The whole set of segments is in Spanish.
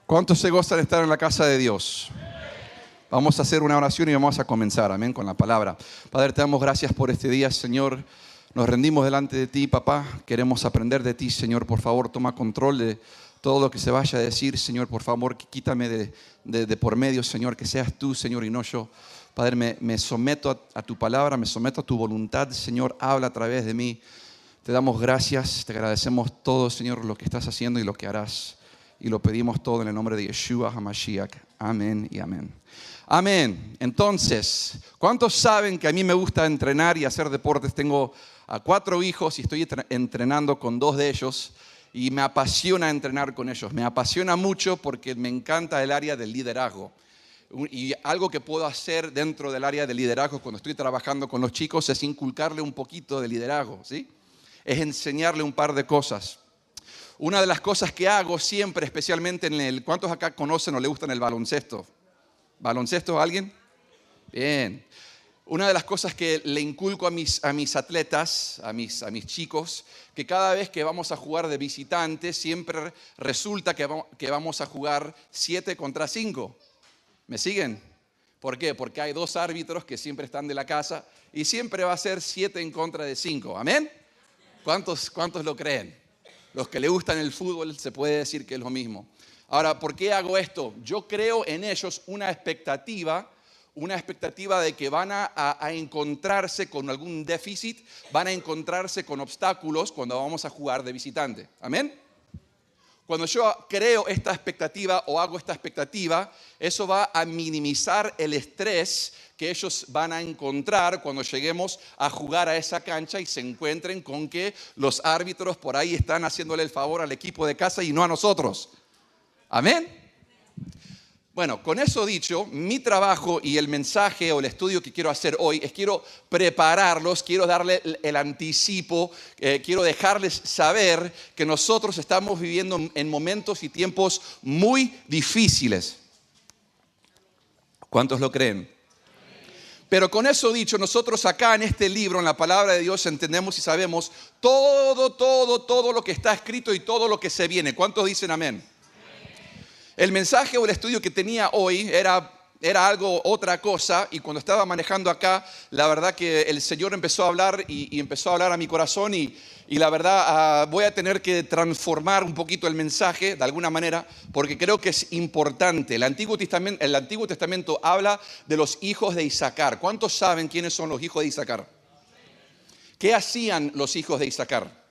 ¿Cuántos se gozan de estar en la casa de Dios? Vamos a hacer una oración y vamos a comenzar, amén, con la palabra. Padre, te damos gracias por este día, Señor. Nos rendimos delante de ti, papá. Queremos aprender de ti, Señor. Por favor, toma control de todo lo que se vaya a decir, Señor. Por favor, quítame de por medio, Señor, que seas tú, Señor, y no yo. Padre, me someto a tu palabra, me someto a tu voluntad, Señor. Habla a través de mí. Te damos gracias, te agradecemos todo, Señor, lo que estás haciendo y lo que harás. Y lo pedimos todo en el nombre de Yeshua HaMashiach. Amén y amén. Amén. Entonces, ¿cuántos saben que a mí me gusta entrenar y hacer deportes? Tengo a 4 hijos y estoy entrenando con 2 de ellos. Y me apasiona entrenar con ellos. Me apasiona mucho porque me encanta el área del liderazgo. Y algo que puedo hacer dentro del área del liderazgo cuando estoy trabajando con los chicos es inculcarle un poquito de liderazgo, ¿sí? Es enseñarle un par de cosas. Una de las cosas que hago siempre, especialmente ¿cuántos acá conocen o le gustan el baloncesto? ¿Baloncesto a alguien? Bien. Una de las cosas que le inculco a mis atletas, a mis chicos, que cada vez que vamos a jugar de visitante, siempre resulta que vamos a jugar 7 contra 5. ¿Me siguen? ¿Por qué? Porque hay 2 árbitros que siempre están de la casa y siempre va a ser 7 en contra de 5. ¿Amén? ¿Cuántos lo creen? Los que le gustan el fútbol se puede decir que es lo mismo. Ahora, ¿por qué hago esto? Yo creo en ellos una expectativa de que van a encontrarse con algún déficit, van a encontrarse con obstáculos cuando vamos a jugar de visitante. ¿Amén? Cuando yo creo esta expectativa o hago esta expectativa, eso va a minimizar el estrés que ellos van a encontrar cuando lleguemos a jugar a esa cancha y se encuentren con que los árbitros por ahí están haciéndole el favor al equipo de casa y no a nosotros. ¿Amén? Bueno, con eso dicho, mi trabajo y el mensaje o el estudio que quiero hacer hoy es quiero prepararlos, quiero darle el anticipo, quiero dejarles saber que nosotros estamos viviendo en momentos y tiempos muy difíciles. ¿Cuántos lo creen? Pero con eso dicho, nosotros acá en este libro, en la palabra de Dios, entendemos y sabemos todo lo que está escrito y todo lo que se viene. ¿Cuántos dicen amén? El mensaje o el estudio que tenía hoy era otra cosa, y cuando estaba manejando acá, la verdad que el Señor empezó a hablar y empezó a hablar a mi corazón y la verdad voy a tener que transformar un poquito el mensaje de alguna manera porque creo que es importante. El Antiguo Testamento habla de los hijos de Isaacar. ¿Cuántos saben quiénes son los hijos de Isaacar? ¿Qué hacían los hijos de Isaacar?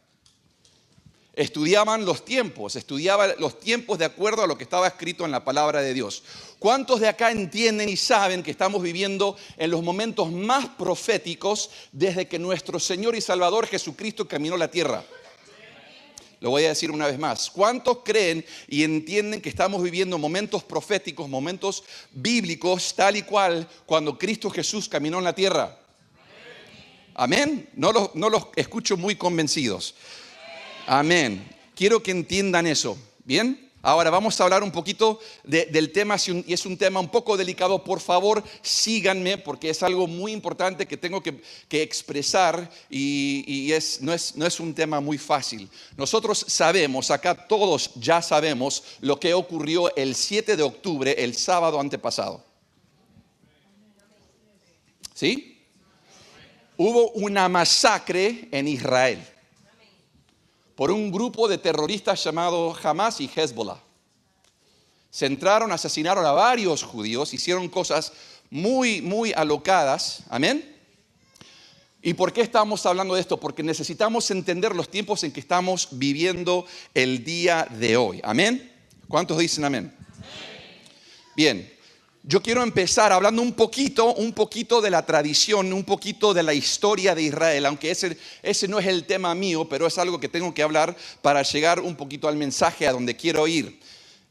Estudiaban los tiempos de acuerdo a lo que estaba escrito en la palabra de Dios. ¿Cuántos de acá entienden y saben que estamos viviendo en los momentos más proféticos desde que nuestro Señor y Salvador Jesucristo caminó la tierra? Lo voy a decir una vez más. ¿Cuántos creen y entienden que estamos viviendo momentos proféticos, momentos bíblicos, tal y cual cuando Cristo Jesús caminó en la tierra? ¿Amén? No los escucho muy convencidos. Amén. Quiero que entiendan eso. ¿Bien? Ahora vamos a hablar un poquito del tema, y es un tema un poco delicado. Por favor, síganme porque es algo muy importante que tengo que expresar y no es un tema muy fácil. Nosotros sabemos, acá todos ya sabemos lo que ocurrió el 7 de octubre, el sábado antepasado. ¿Sí? Hubo una masacre en Israel por un grupo de terroristas llamado Hamas y Hezbollah. Se entraron, asesinaron a varios judíos, hicieron cosas muy alocadas. ¿Amén? ¿Y por qué estamos hablando de esto? Porque necesitamos entender los tiempos en que estamos viviendo el día de hoy. ¿Amén? ¿Cuántos dicen amén? Bien. Yo quiero empezar hablando un poquito de la tradición, un poquito de la historia de Israel, aunque ese no es el tema mío, pero es algo que tengo que hablar para llegar un poquito al mensaje a donde quiero ir.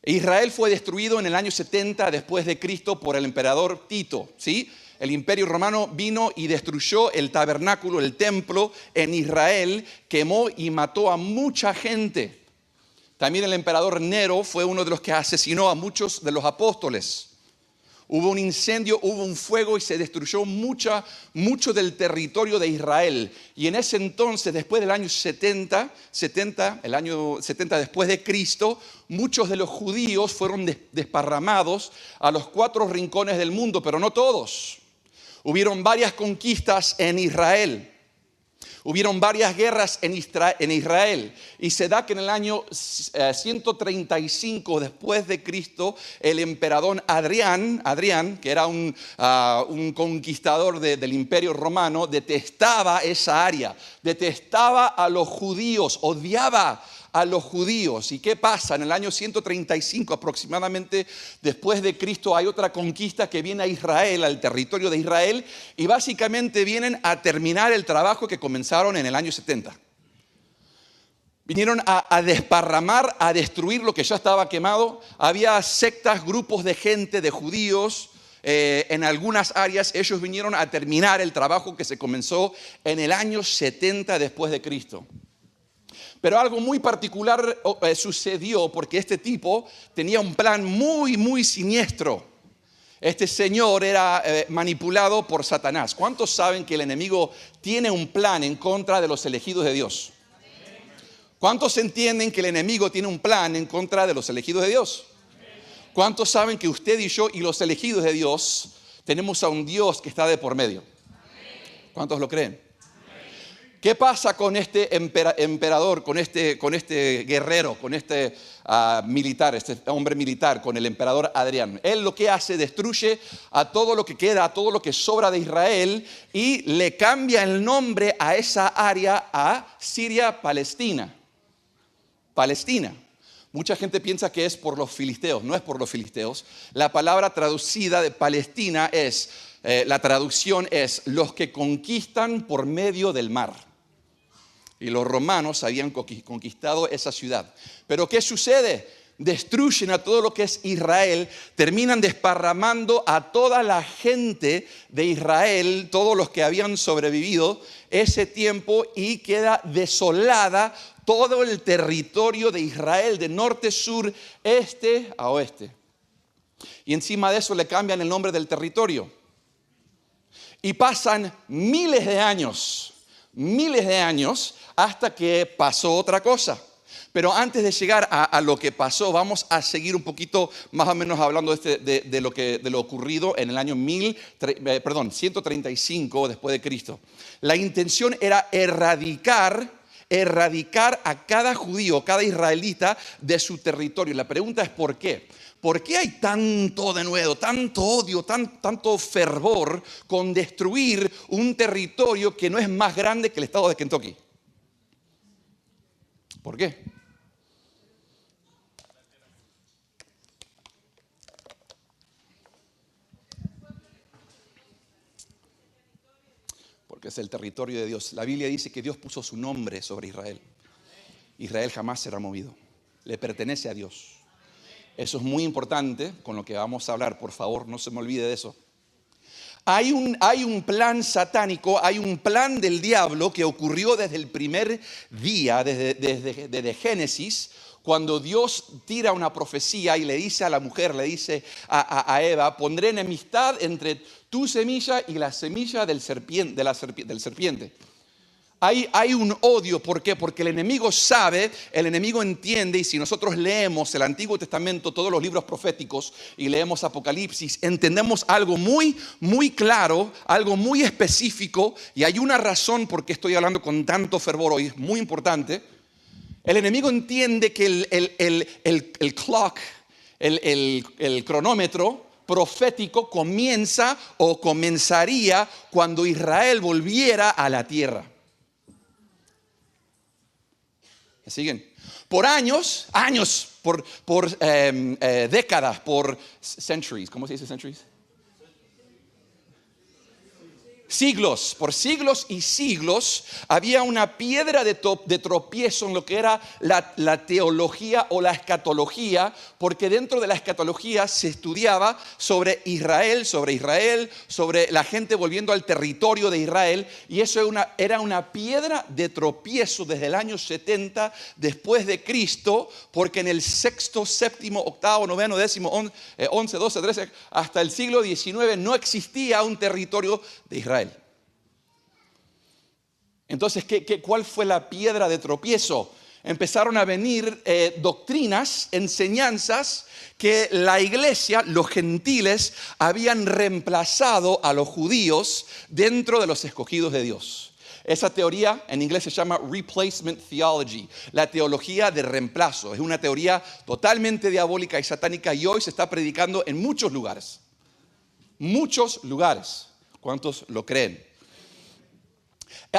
Israel fue destruido en el año 70 después de Cristo por el emperador Tito, ¿sí? El imperio romano vino y destruyó el tabernáculo, el templo en Israel, quemó y mató a mucha gente. También el emperador Nero fue uno de los que asesinó a muchos de los apóstoles. Hubo un incendio, hubo un fuego y se destruyó mucho del territorio de Israel. Y en ese entonces, después del año 70, el año 70 después de Cristo, muchos de los judíos fueron desparramados a los 4 rincones del mundo, pero no todos. Hubieron varias conquistas en Israel. Hubieron varias guerras en Israel y se da que en el año 135 después de Cristo, el emperador Adrián, que era un conquistador del Imperio Romano, detestaba esa área, detestaba a los judíos, odiaba a los judíos. ¿Y qué pasa? En el año 135 aproximadamente después de Cristo hay otra conquista que viene a Israel, al territorio de Israel, y básicamente vienen a terminar el trabajo que comenzaron en el año 70. Vinieron a desparramar, a destruir lo que ya estaba quemado. Había sectas, grupos de gente, de judíos, en algunas áreas. Ellos vinieron a terminar el trabajo que se comenzó en el año 70 después de Cristo. Pero algo muy particular sucedió porque este tipo tenía un plan muy siniestro. Este señor era manipulado por Satanás. ¿Cuántos saben que el enemigo tiene un plan en contra de los elegidos de Dios? ¿Cuántos entienden que el enemigo tiene un plan en contra de los elegidos de Dios? ¿Cuántos saben que usted y yo y los elegidos de Dios tenemos a un Dios que está de por medio? ¿Cuántos lo creen? ¿Qué pasa con este emperador, con este guerrero, con este militar, este hombre militar, con el emperador Adrián? Él lo que hace, destruye a todo lo que queda, a todo lo que sobra de Israel y le cambia el nombre a esa área a Siria-Palestina. Palestina. Mucha gente piensa que es por los filisteos, no es por los filisteos. La palabra traducida de Palestina es, la traducción es los que conquistan por medio del mar. Y los romanos habían conquistado esa ciudad. Pero ¿qué sucede? Destruyen a todo lo que es Israel, terminan desparramando a toda la gente de Israel, todos los que habían sobrevivido ese tiempo, y queda desolada todo el territorio de Israel, de norte, sur, este a oeste. Y encima de eso le cambian el nombre del territorio. Y pasan miles de años hasta que pasó otra cosa. Pero antes de llegar a lo que pasó, vamos a seguir un poquito más o menos hablando de lo ocurrido en el año 135 después de Cristo. La intención era erradicar a cada judío, cada israelita de su territorio. La pregunta es ¿por qué? ¿Por qué hay tanto denuedo, tanto odio, tanto fervor con destruir un territorio que no es más grande que el estado de Kentucky? ¿Por qué? Porque es el territorio de Dios. La Biblia dice que Dios puso su nombre sobre Israel. Israel jamás será movido. Le pertenece a Dios. Eso es muy importante con lo que vamos a hablar. Por favor, no se me olvide de eso. Hay un plan satánico, hay un plan del diablo que ocurrió desde el primer día, desde Génesis, cuando Dios tira una profecía y le dice a la mujer, le dice a Eva, pondré enemistad entre tu semilla y la semilla del serpiente. Hay un odio, ¿por qué? Porque el enemigo sabe, el enemigo entiende, y si nosotros leemos el Antiguo Testamento, todos los libros proféticos, y leemos Apocalipsis, entendemos algo muy claro, algo muy específico, y hay una razón por qué estoy hablando con tanto fervor hoy, es muy importante. El enemigo entiende que el clock, el cronómetro profético comienza o comenzaría cuando Israel volviera a la tierra. ¿Me siguen? Por años, por décadas, por centuries. ¿Cómo se dice centuries? Siglos, por siglos y siglos, había una piedra de tropiezo en lo que era la teología o la escatología, porque dentro de la escatología se estudiaba sobre Israel, sobre la gente volviendo al territorio de Israel, y eso era una piedra de tropiezo desde el año 70 después de Cristo, porque en el sexto, séptimo, octavo, noveno, décimo, 11, 12, 13, hasta el siglo XIX no existía un territorio de Israel. Entonces, ¿cuál fue la piedra de tropiezo? Empezaron a venir doctrinas, enseñanzas que la iglesia, los gentiles, habían reemplazado a los judíos dentro de los escogidos de Dios. Esa teoría en inglés se llama replacement theology, la teología de reemplazo. Es una teoría totalmente diabólica y satánica y hoy se está predicando en muchos lugares. Muchos lugares. ¿Cuántos lo creen?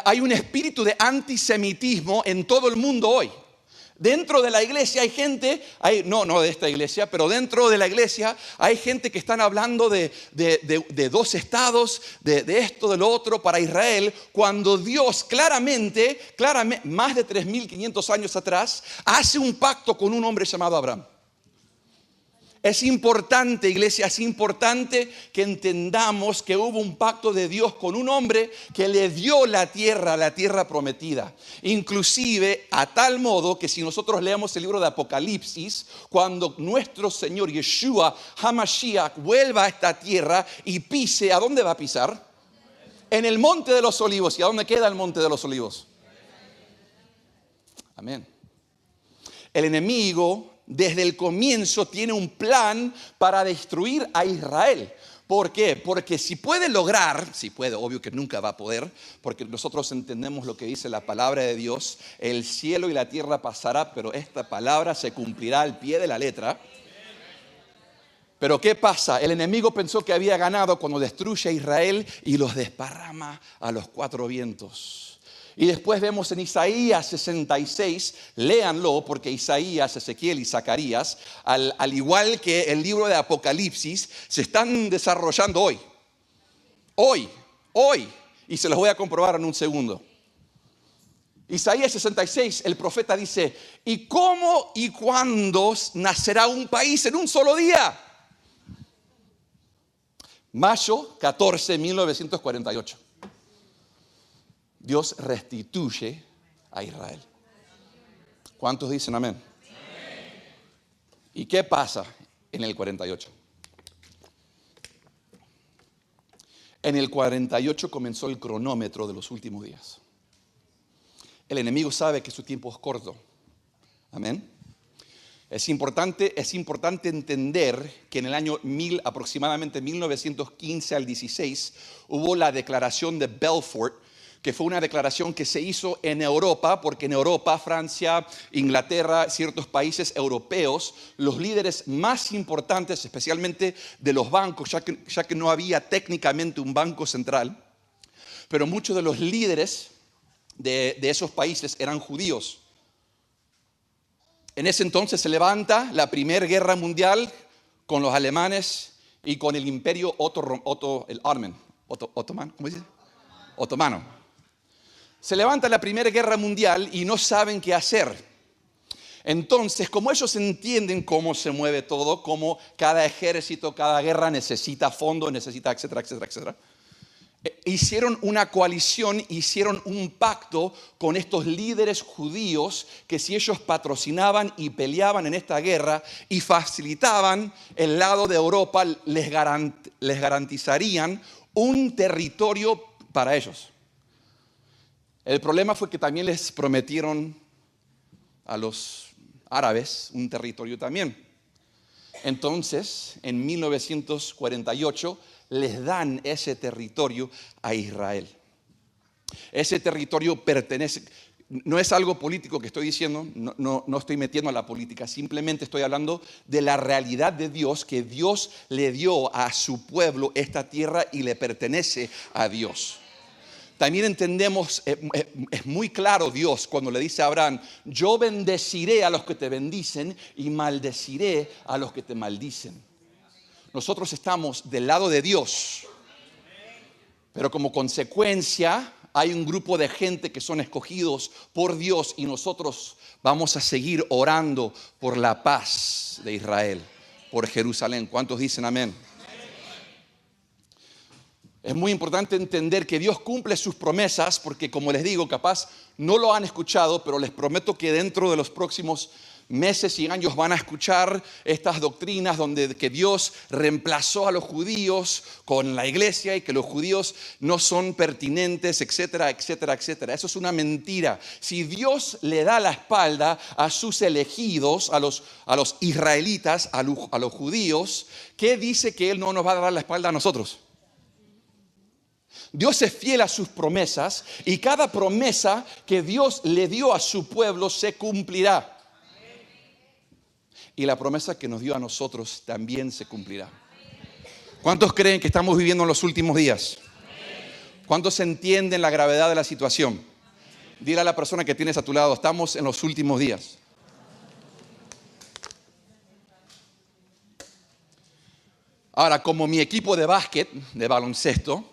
Hay un espíritu de antisemitismo en todo el mundo hoy. Dentro de la iglesia hay gente, no de esta iglesia, pero dentro de la iglesia hay gente que están hablando de dos estados, de esto, de lo otro para Israel, cuando Dios claramente, más de 3.500 años atrás, hace un pacto con un hombre llamado Abraham. Es importante, iglesia, es importante que entendamos que hubo un pacto de Dios con un hombre que le dio la tierra prometida. Inclusive a tal modo que si nosotros leemos el libro de Apocalipsis, cuando nuestro Señor Yeshua HaMashiach vuelva a esta tierra y pise, ¿a dónde va a pisar? En el Monte de los Olivos. ¿Y a dónde queda el Monte de los Olivos? Amén. El enemigo desde el comienzo tiene un plan para destruir a Israel. ¿Por qué? Porque si puede, obvio que nunca va a poder, porque nosotros entendemos lo que dice la palabra de Dios, el cielo y la tierra pasará, pero esta palabra se cumplirá al pie de la letra. Pero ¿qué pasa? El enemigo pensó que había ganado cuando destruye a Israel y los desparrama a los cuatro vientos. Y después vemos en Isaías 66, léanlo porque Isaías, Ezequiel y Zacarías, al igual que el libro de Apocalipsis, se están desarrollando hoy. Hoy. Y se los voy a comprobar en un segundo. Isaías 66, el profeta dice, ¿y cómo y cuándo nacerá un país en un solo día? Mayo 14, 1948. Dios restituye a Israel. ¿Cuántos dicen amén? ¿Y qué pasa en el 48? En el 48 comenzó el cronómetro de los últimos días. El enemigo sabe que su tiempo es corto. Amén. Es importante entender que en el año aproximadamente 1915 al 16 hubo la declaración de Belfort, que fue una declaración que se hizo en Europa, porque en Europa, Francia, Inglaterra, ciertos países europeos, los líderes más importantes, especialmente de los bancos, ya que no había técnicamente un banco central, pero muchos de los líderes de esos países eran judíos. En ese entonces se levanta la Primera Guerra Mundial con los alemanes y con el imperio otomano. Se levanta la Primera Guerra Mundial y no saben qué hacer. Entonces, como ellos entienden cómo se mueve todo, cómo cada ejército, cada guerra necesita fondos, necesita etcétera, hicieron una coalición, hicieron un pacto con estos líderes judíos que si ellos patrocinaban y peleaban en esta guerra y facilitaban el lado de Europa, les garantizarían un territorio para ellos. El problema fue que también les prometieron a los árabes un territorio también. Entonces, en 1948, les dan ese territorio a Israel. Ese territorio pertenece, no es algo político que estoy diciendo, no estoy metiendo a la política, simplemente estoy hablando de la realidad de Dios, que Dios le dio a su pueblo esta tierra y le pertenece a Dios. También entendemos, es muy claro Dios cuando le dice a Abraham, yo bendeciré a los que te bendicen y maldeciré a los que te maldicen. Nosotros estamos del lado de Dios. Pero como consecuencia, hay un grupo de gente que son escogidos por Dios y nosotros vamos a seguir orando por la paz de Israel, por Jerusalén. ¿Cuántos dicen amén? Es muy importante entender que Dios cumple sus promesas porque, como les digo, capaz no lo han escuchado, pero les prometo que dentro de los próximos meses y años van a escuchar estas doctrinas donde que Dios reemplazó a los judíos con la iglesia y que los judíos no son pertinentes, etcétera, etcétera, etcétera. Eso es una mentira. Si Dios le da la espalda a sus elegidos, a los israelitas, a los judíos, ¿qué dice que Él no nos va a dar la espalda a nosotros? Dios es fiel a sus promesas y cada promesa que Dios le dio a su pueblo se cumplirá. Y la promesa que nos dio a nosotros también se cumplirá. ¿Cuántos creen que estamos viviendo en los últimos días? ¿Cuántos entienden la gravedad de la situación? Dile a la persona que tienes a tu lado, estamos en los últimos días. Ahora, como mi equipo de básquet, de baloncesto,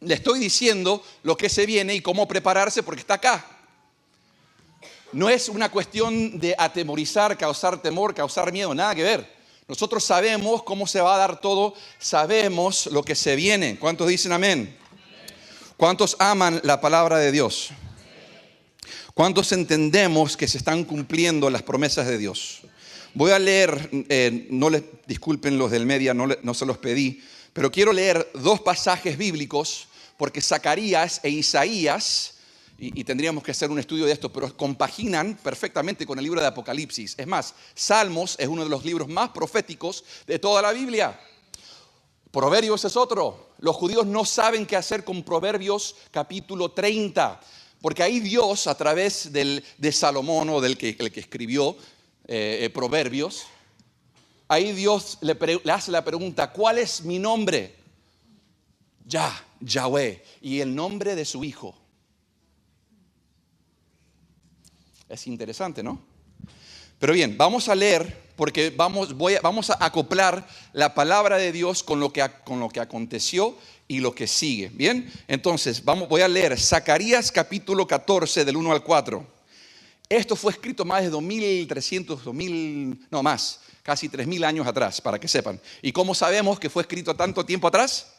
le estoy diciendo lo que se viene y cómo prepararse porque está acá. No es una cuestión de atemorizar, causar temor, causar miedo, nada que ver. Nosotros sabemos cómo se va a dar todo, sabemos lo que se viene. ¿Cuántos dicen amén? ¿Cuántos aman la palabra de Dios? ¿Cuántos entendemos que se están cumpliendo las promesas de Dios? Voy a leer, disculpen los del media, no se los pedí, pero quiero leer dos pasajes bíblicos porque Zacarías e Isaías, y tendríamos que hacer un estudio de esto, pero compaginan perfectamente con el libro de Apocalipsis. Es más, Salmos es uno de los libros más proféticos de toda la Biblia. Proverbios es otro. Los judíos no saben qué hacer con Proverbios capítulo 30, porque ahí Dios, a través de Salomón o el que escribió Proverbios, ahí Dios le hace la pregunta, ¿cuál es mi nombre? Yahweh, y el nombre de su hijo. Es interesante, ¿no? Pero bien, vamos a leer porque vamos a acoplar la palabra de Dios con lo que aconteció y lo que sigue. Bien, entonces voy a leer Zacarías capítulo 14 del 1 al 4. Esto fue escrito más de 2300, casi 3000 años atrás, para que sepan. ¿Y cómo sabemos que fue escrito tanto tiempo atrás?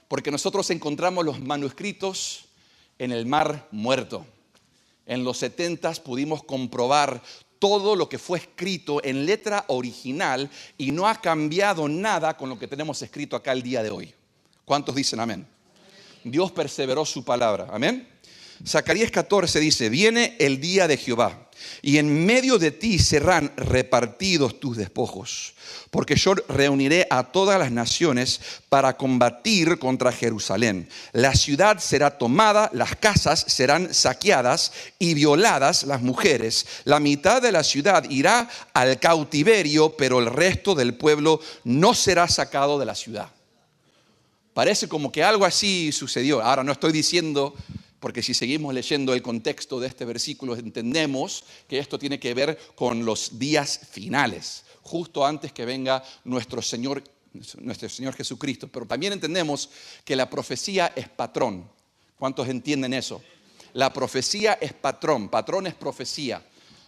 Porque nosotros encontramos los manuscritos en el Mar Muerto. En los 70s pudimos comprobar todo lo que fue escrito en letra original y no ha cambiado nada con lo que tenemos escrito acá el día de hoy. ¿Cuántos dicen amén? Dios perseveró su palabra, amén. Zacarías 14 dice, viene el día de Jehová y en medio de ti serán repartidos tus despojos, porque yo reuniré a todas las naciones para combatir contra Jerusalén. La ciudad será tomada, las casas serán saqueadas y violadas las mujeres. La mitad de la ciudad irá al cautiverio, pero el resto del pueblo no será sacado de la ciudad. Parece como que algo así sucedió. Ahora no estoy diciendo, porque si seguimos leyendo el contexto de este versículo, entendemos que esto tiene que ver con los días finales, justo antes que venga nuestro Señor Jesucristo. Pero también entendemos que la profecía es patrón. ¿Cuántos entienden eso? La profecía es patrón es profecía.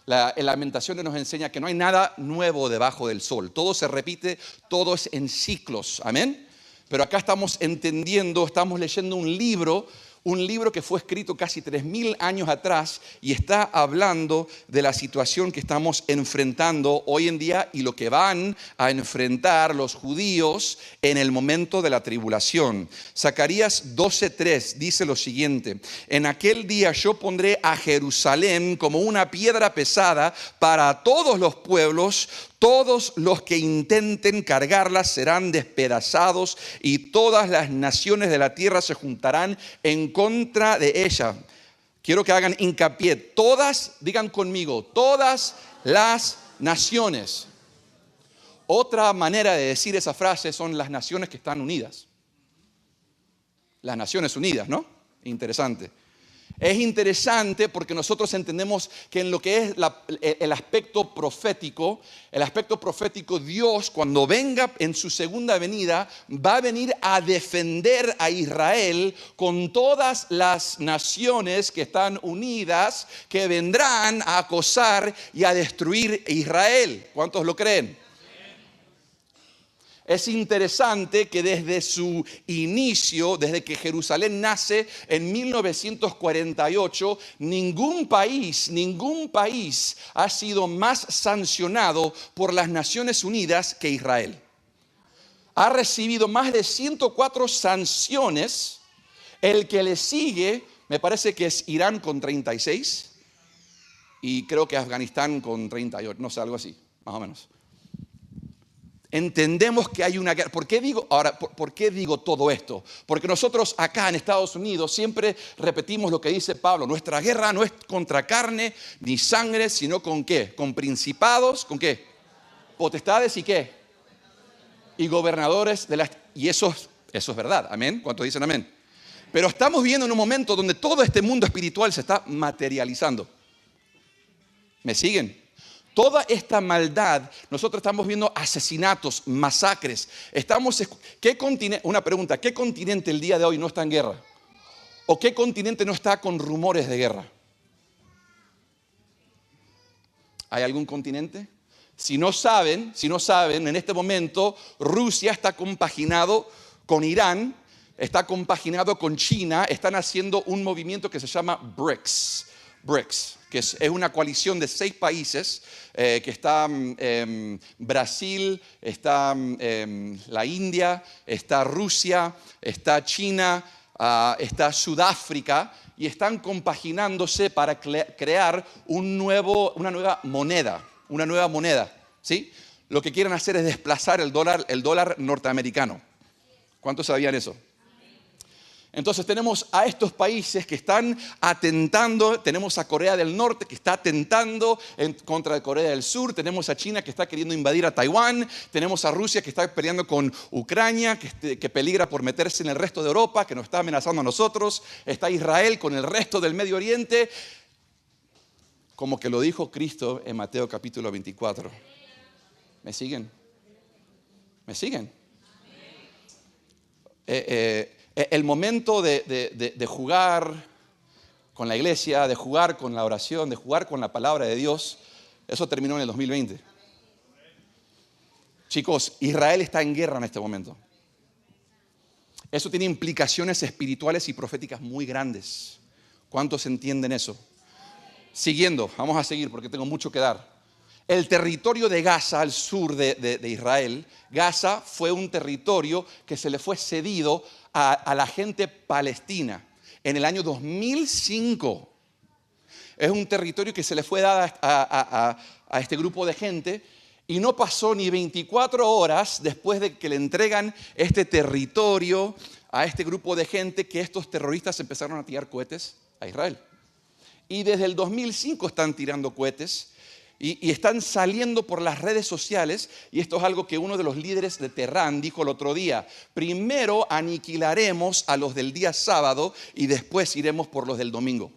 La Lamentaciones nos enseña que no hay nada nuevo debajo del sol. Todo se repite, todo es en ciclos. Amén. Pero acá estamos entendiendo, estamos leyendo un libro que fue escrito casi 3000 años atrás y está hablando de la situación que estamos enfrentando hoy en día y lo que van a enfrentar los judíos en el momento de la tribulación. Zacarías 12:3 dice lo siguiente: en aquel día yo pondré a Jerusalén como una piedra pesada para todos los pueblos. Todos los que intenten cargarla serán despedazados y todas las naciones de la tierra se juntarán en contra de ella. Quiero que hagan hincapié. Todas, digan conmigo, todas las naciones. Otra manera de decir esa frase son las naciones que están unidas. Las Naciones Unidas, ¿no? Interesante. Es interesante porque nosotros entendemos que en lo que es el aspecto profético, Dios cuando venga en su segunda venida va a venir a defender a Israel con todas las naciones que están unidas, que vendrán a acosar y a destruir Israel. ¿Cuántos lo creen? Es interesante que desde su inicio, desde que Jerusalén nace en 1948, ningún país ha sido más sancionado por las Naciones Unidas que Israel. Ha recibido más de 104 sanciones. El que le sigue, me parece que es Irán con 36 y creo que Afganistán con 38, no sé, algo así, más o menos. Entendemos que hay una guerra. ¿Por qué digo todo esto? Porque nosotros acá en Estados Unidos siempre repetimos lo que dice Pablo. Nuestra guerra no es contra carne ni sangre, sino ¿con qué? Con principados, ¿con qué? Potestades y ¿qué? Y gobernadores de las... Y eso es verdad, amén. ¿Cuántos dicen amén? Pero estamos viviendo en un momento donde todo este mundo espiritual se está materializando. ¿Me siguen? Toda esta maldad, nosotros estamos viendo asesinatos, masacres. Una pregunta, ¿qué continente el día de hoy no está en guerra? ¿O qué continente no está con rumores de guerra? ¿Hay algún continente? Si no saben, en este momento Rusia está compaginado con Irán, está compaginado con China, están haciendo un movimiento que se llama BRICS, que es una coalición de 6 países, que está Brasil, está la India, está Rusia, está China, está Sudáfrica, y están compaginándose para crear una nueva moneda, ¿sí? Lo que quieren hacer es desplazar el dólar norteamericano. ¿Cuántos sabían eso? Entonces tenemos a estos países que están atentando, tenemos a Corea del Norte que está atentando contra Corea del Sur, tenemos a China que está queriendo invadir a Taiwán, tenemos a Rusia que está peleando con Ucrania, que peligra por meterse en el resto de Europa, que nos está amenazando a nosotros, está Israel con el resto del Medio Oriente, como que lo dijo Cristo en Mateo capítulo 24. ¿Me siguen? ¿Me siguen? El momento de jugar con la iglesia, de jugar con la oración, de jugar con la palabra de Dios, eso terminó en el 2020. Chicos, Israel está en guerra en este momento. Eso tiene implicaciones espirituales y proféticas muy grandes. ¿Cuántos entienden eso? Siguiendo, vamos a seguir porque tengo mucho que dar. El territorio de Gaza, al sur de Israel, Gaza fue un territorio que se le fue cedido a la gente palestina en el año 2005. Es un territorio que se le fue dado a este grupo de gente y no pasó ni 24 horas después de que le entregan este territorio a este grupo de gente que estos terroristas empezaron a tirar cohetes a Israel. Y desde el 2005 están tirando cohetes. Y están saliendo por las redes sociales, y esto es algo que uno de los líderes de Terrán dijo el otro día: primero aniquilaremos a los del día sábado y después iremos por los del domingo.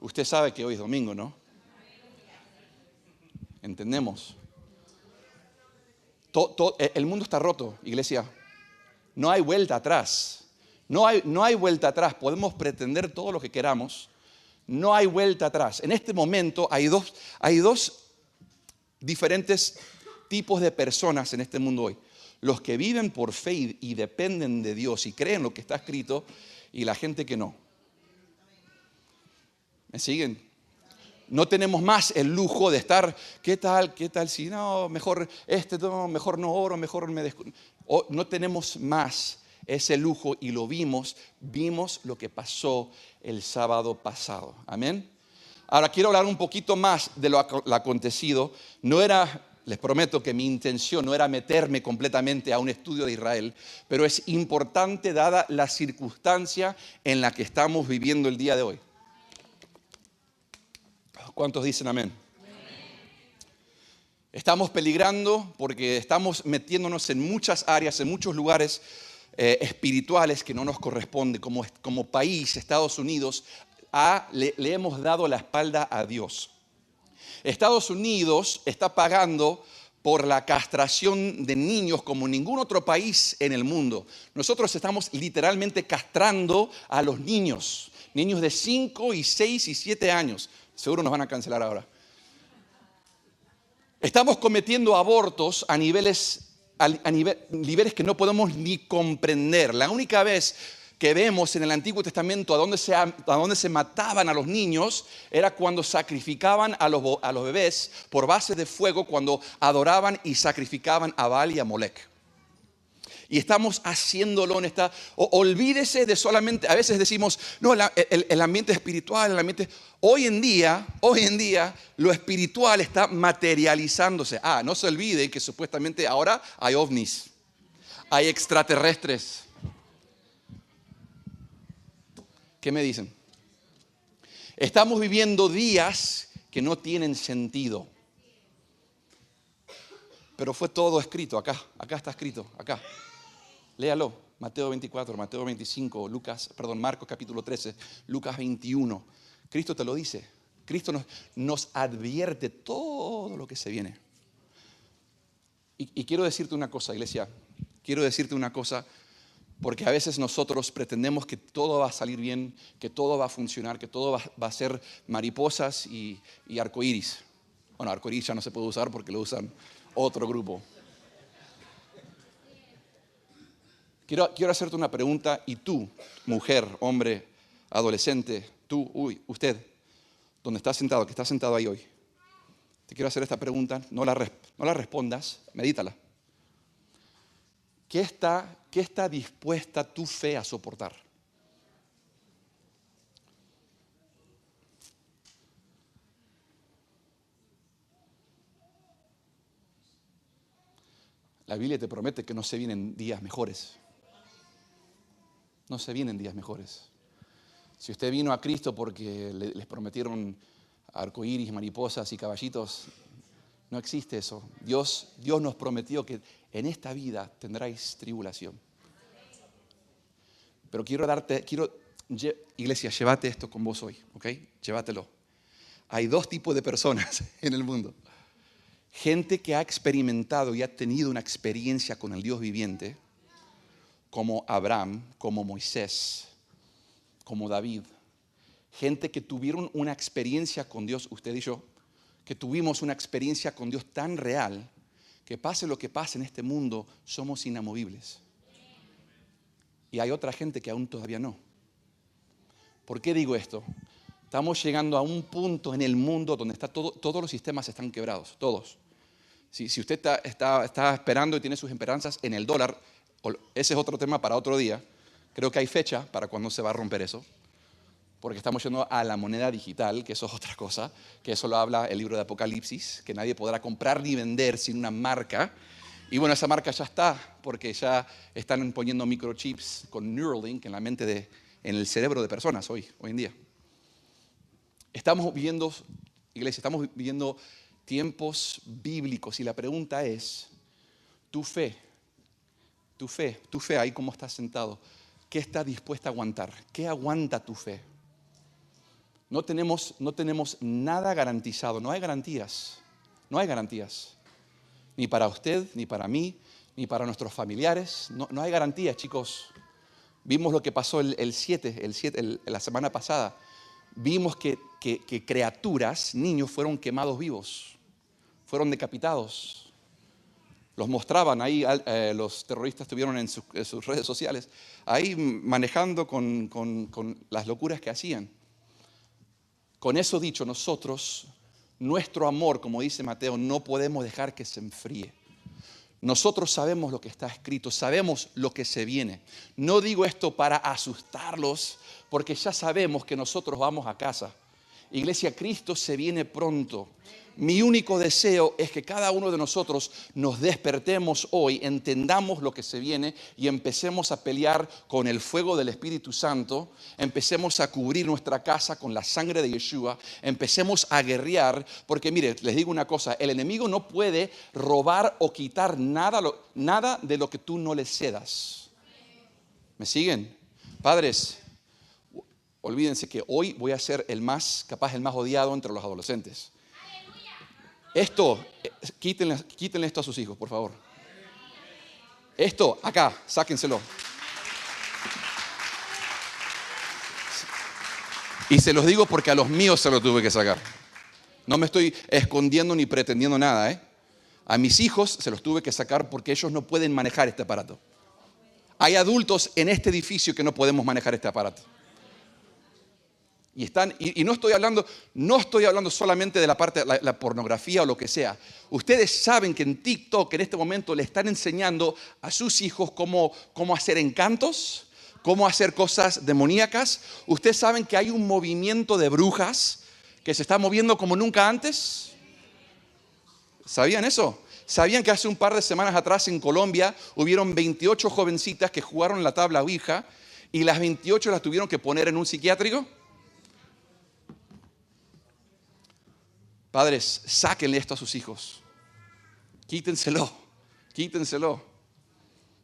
Usted sabe que hoy es domingo, ¿no? ¿Entendemos? El mundo está roto, iglesia. No hay vuelta atrás. No hay vuelta atrás. Podemos pretender todo lo que queramos. No hay vuelta atrás. En este momento hay dos diferentes tipos de personas en este mundo hoy. Los que viven por fe y dependen de Dios y creen lo que está escrito, y la gente que no. ¿Me siguen? No tenemos más el lujo de estar, ¿qué tal si no, mejor mejor no oro, mejor me desconecto? No tenemos más ese lujo y vimos lo que pasó el sábado pasado. Amén. Ahora quiero hablar un poquito más de lo acontecido. Les prometo que mi intención no era meterme completamente a un estudio de Israel, pero es importante dada la circunstancia en la que estamos viviendo el día de hoy. ¿Cuántos dicen amén? Estamos peligrando porque estamos metiéndonos en muchas áreas, en muchos lugares espirituales que no nos corresponde. Como país, Estados Unidos, le hemos dado la espalda a Dios. Estados Unidos está pagando por la castración de niños como ningún otro país en el mundo. Nosotros estamos literalmente castrando a los niños de 5 y 6 y 7 años. Seguro nos van a cancelar ahora. Estamos cometiendo abortos a niveles que no podemos ni comprender. La única vez que vemos en el Antiguo Testamento a dónde se mataban a los niños era cuando sacrificaban a los bebés por base de fuego, cuando adoraban y sacrificaban a Baal y a Molec. Y estamos haciéndolo en esta... Olvídese de solamente... A veces decimos, no, el ambiente espiritual, Hoy en día, lo espiritual está materializándose. No se olvide que supuestamente ahora hay ovnis, hay extraterrestres. ¿Qué me dicen? Estamos viviendo días que no tienen sentido. Pero fue todo escrito acá está escrito, acá. Léalo, Mateo 24, Mateo 25, Marcos capítulo 13, Lucas 21. Cristo te lo dice. Cristo nos advierte todo lo que se viene. Y quiero decirte una cosa, iglesia. Quiero decirte una cosa, porque a veces nosotros pretendemos que todo va a salir bien, que todo va a funcionar, que todo va a ser mariposas y arcoíris. Bueno, arcoíris ya no se puede usar porque lo usan otro grupo. Quiero hacerte una pregunta, y tú, mujer, hombre, adolescente, usted, donde está sentado, que está sentado ahí hoy, te quiero hacer esta pregunta, no la respondas, medítala. ¿Qué está dispuesta tu fe a soportar? La Biblia te promete que no se vienen días mejores. No se vienen días mejores. Si usted vino a Cristo porque les prometieron arcoíris, mariposas y caballitos, no existe eso. Dios nos prometió que en esta vida tendráis tribulación. Pero iglesia, llévate esto con vos hoy, ¿ok? Llévatelo. Hay dos tipos de personas en el mundo. Gente que ha experimentado y ha tenido una experiencia con el Dios viviente, como Abraham, como Moisés, como David. Gente que tuvieron una experiencia con Dios, usted y yo, que tuvimos una experiencia con Dios tan real, que pase lo que pase en este mundo, somos inamovibles. Y hay otra gente que aún todavía no. ¿Por qué digo esto? Estamos llegando a un punto en el mundo donde todos los sistemas están quebrados, todos. Si usted está esperando y tiene sus esperanzas en el dólar, ese es otro tema para otro día. Creo que hay fecha para cuando se va a romper eso, porque estamos yendo a la moneda digital, que eso es otra cosa, que eso lo habla el libro de Apocalipsis, que nadie podrá comprar ni vender sin una marca. Y bueno, esa marca ya está, porque ya están poniendo microchips con Neuralink en la mente en el cerebro de personas hoy en día. Estamos viviendo tiempos bíblicos, y la pregunta es, tu fe ahí como estás sentado, ¿qué está dispuesta a aguantar? ¿Qué aguanta tu fe? No tenemos nada garantizado, no hay garantías. Ni para usted, ni para mí, ni para nuestros familiares, no hay garantías, chicos. Vimos lo que pasó el 7, la semana pasada. Vimos que criaturas, niños, fueron quemados vivos, fueron decapitados. Los mostraban ahí, los terroristas estuvieron en sus redes sociales, ahí manejando con las locuras que hacían. Con eso dicho, nuestro amor, como dice Mateo, no podemos dejar que se enfríe. Nosotros sabemos lo que está escrito, sabemos lo que se viene. No digo esto para asustarlos, porque ya sabemos que nosotros vamos a casa. Iglesia, Cristo se viene pronto. Mi único deseo es que cada uno de nosotros nos despertemos hoy, entendamos lo que se viene y empecemos a pelear con el fuego del Espíritu Santo, empecemos a cubrir nuestra casa con la sangre de Yeshua, empecemos a guerrear, porque mire, les digo una cosa, el enemigo no puede robar o quitar nada de lo que tú no le cedas. ¿Me siguen? Padres, olvídense que hoy voy a ser el más odiado entre los adolescentes. Esto, quítenle esto a sus hijos, por favor. Esto, acá, sáquenselo. Y se los digo porque a los míos se los tuve que sacar. No me estoy escondiendo ni pretendiendo nada, ¿eh? A mis hijos se los tuve que sacar porque ellos no pueden manejar este aparato. Hay adultos en este edificio que no podemos manejar este aparato. Y no estoy hablando solamente de la parte de la pornografía o lo que sea. Ustedes saben que en TikTok en este momento le están enseñando a sus hijos cómo hacer encantos, cómo hacer cosas demoníacas. Ustedes saben que hay un movimiento de brujas que se está moviendo como nunca antes. ¿Sabían eso? ¿Sabían que hace un par de semanas atrás en Colombia hubieron 28 jovencitas que jugaron la tabla Ouija y las 28 las tuvieron que poner en un psiquiátrico? Padres, sáquenle esto a sus hijos. Quítenselo.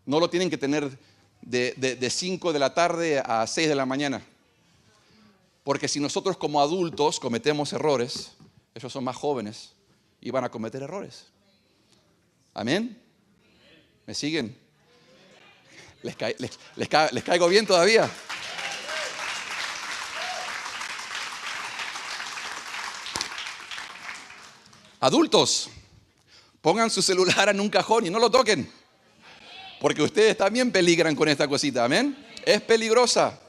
No lo tienen que tener de 5 de la tarde a 6 de la mañana. Porque si nosotros como adultos cometemos errores, ellos son más jóvenes y van a cometer errores. ¿Amén? ¿Me siguen? ¿Les caigo bien todavía? Adultos, pongan su celular en un cajón y no lo toquen. Porque ustedes también peligran con esta cosita, ¿amén? Es peligrosa.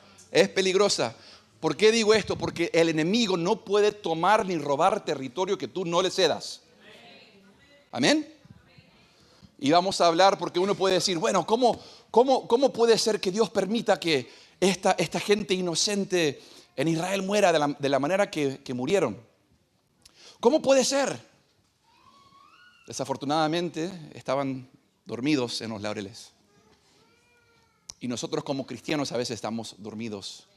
¿Por qué digo esto? Porque el enemigo no puede tomar ni robar territorio que tú no le cedas. ¿Amén? Y vamos a hablar porque uno puede decir, bueno, ¿cómo puede ser que Dios permita que esta gente inocente en Israel muera de la manera que murieron? ¿Cómo puede ser? Desafortunadamente estaban dormidos en los laureles. Y nosotros como cristianos a veces estamos dormidos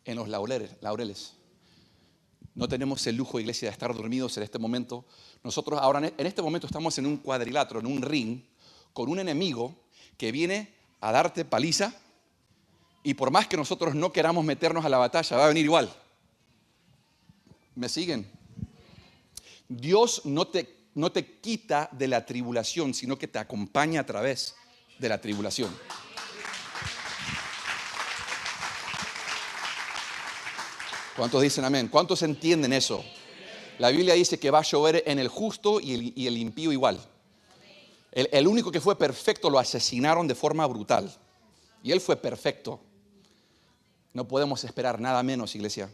en los laureles. No tenemos el lujo, iglesia, de estar dormidos en este momento. Nosotros ahora en este momento estamos en un cuadrilátero, en un ring, con un enemigo que viene a darte paliza. Y por más que nosotros no queramos meternos a la batalla, va a venir igual. ¿Me siguen? Dios no te quita de la tribulación, sino que te acompaña a través de la tribulación. ¿Cuántos dicen amén? ¿Cuántos entienden eso? La Biblia dice que va a llover en el justo y el impío igual. El único que fue perfecto lo asesinaron de forma brutal. Y él fue perfecto. No podemos esperar nada menos, iglesia.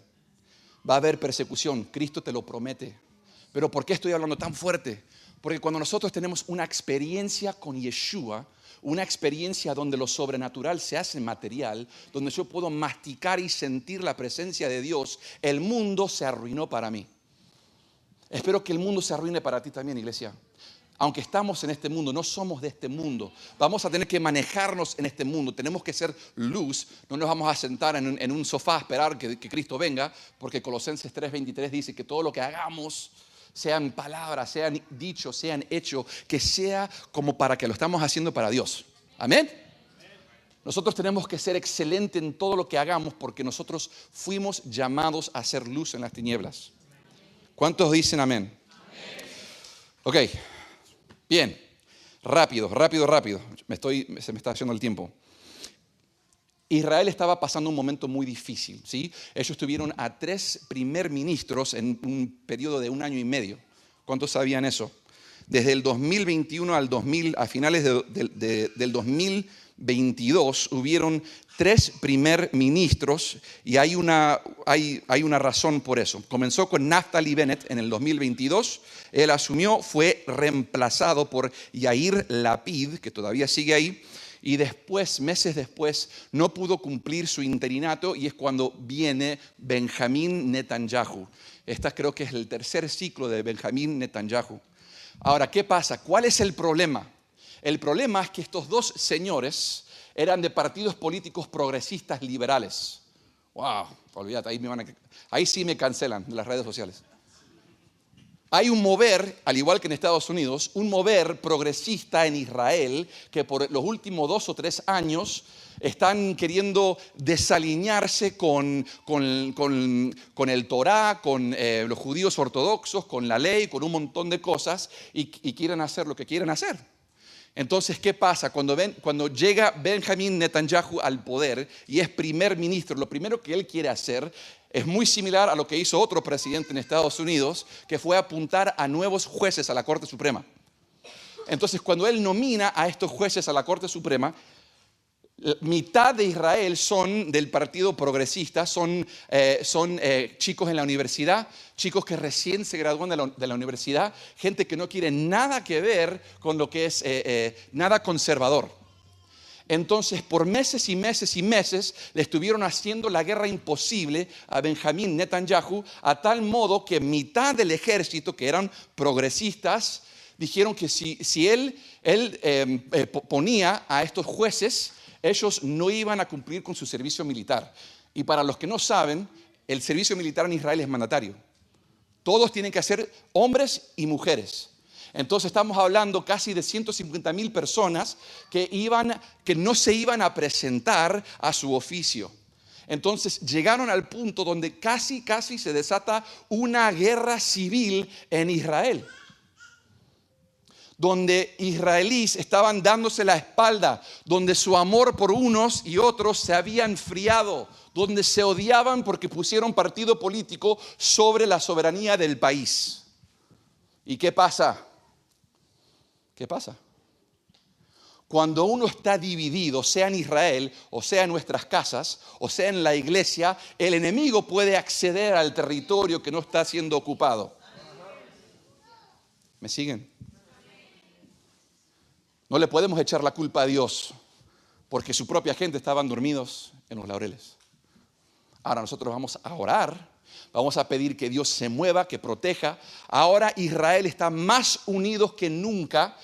Va a haber persecución, Cristo te lo promete. Pero ¿por qué estoy hablando tan fuerte? Porque cuando nosotros tenemos una experiencia con Yeshua, una experiencia donde lo sobrenatural se hace material, donde yo puedo masticar y sentir la presencia de Dios, el mundo se arruinó para mí. Espero que el mundo se arruine para ti también, iglesia. Aunque estamos en este mundo, no somos de este mundo. Vamos a tener que manejarnos en este mundo. Tenemos que ser luz. No nos vamos a sentar en un sofá a esperar que Cristo venga, porque Colosenses 3:23 dice que todo lo que hagamos, sean palabras, sean dichos, sean hechos, que sea como para que lo estamos haciendo para Dios. Amén. Nosotros tenemos que ser excelentes en todo lo que hagamos porque nosotros fuimos llamados a hacer luz en las tinieblas. ¿Cuántos dicen amén? Ok, bien, rápido. Se me está haciendo el tiempo. Israel estaba pasando un momento muy difícil, ¿sí? Ellos tuvieron a 3 primer ministros en un periodo de 1 año y medio. ¿Cuántos sabían eso? Desde el 2021 a finales del 2022 hubieron 3 primer ministros y hay una razón por eso. Comenzó con Naftali Bennett en el 2022. Él asumió, fue reemplazado por Yair Lapid, que todavía sigue ahí. Y después, meses después, no pudo cumplir su interinato y es cuando viene Benjamín Netanyahu. Creo que es el 3er ciclo de Benjamín Netanyahu. Ahora, ¿qué pasa? ¿Cuál es el problema? El problema es que estos 2 señores eran de partidos políticos progresistas liberales. ¡Wow! Olvídate, ahí sí me cancelan de las redes sociales. Hay un mover, al igual que en Estados Unidos, un mover progresista en Israel que por los últimos 2 o 3 años están queriendo desalinearse con el Torá, con los judíos ortodoxos, con la ley, con un montón de cosas y quieren hacer lo que quieren hacer. Entonces, ¿qué pasa? Cuando llega Benjamín Netanyahu al poder y es primer ministro, lo primero que él quiere hacer es muy similar a lo que hizo otro presidente en Estados Unidos, que fue apuntar a nuevos jueces a la Corte Suprema. Entonces, cuando él nomina a estos jueces a la Corte Suprema, mitad de Israel son del Partido Progresista, son chicos en la universidad, chicos que recién se gradúan de la universidad, gente que no quiere nada que ver con lo que es nada conservador. Entonces, por meses y meses y meses, le estuvieron haciendo la guerra imposible a Benjamín Netanyahu, a tal modo que mitad del ejército, que eran progresistas, dijeron que si él ponía a estos jueces, ellos no iban a cumplir con su servicio militar. Y para los que no saben, el servicio militar en Israel es mandatario. Todos tienen que ser hombres y mujeres. Entonces estamos hablando casi de 150,000 personas que no se iban a presentar a su oficio. Entonces llegaron al punto donde casi se desata una guerra civil en Israel, donde israelíes estaban dándose la espalda, donde su amor por unos y otros se había enfriado, donde se odiaban porque pusieron partido político sobre la soberanía del país. ¿Y qué pasa? ¿Qué pasa? Cuando uno está dividido, sea en Israel, o sea en nuestras casas, o sea en la iglesia, el enemigo puede acceder al territorio que no está siendo ocupado. ¿Me siguen? No le podemos echar la culpa a Dios, porque su propia gente estaban dormidos en los laureles. Ahora nosotros vamos a orar, vamos a pedir que Dios se mueva, que proteja. Ahora Israel está más unidos que nunca,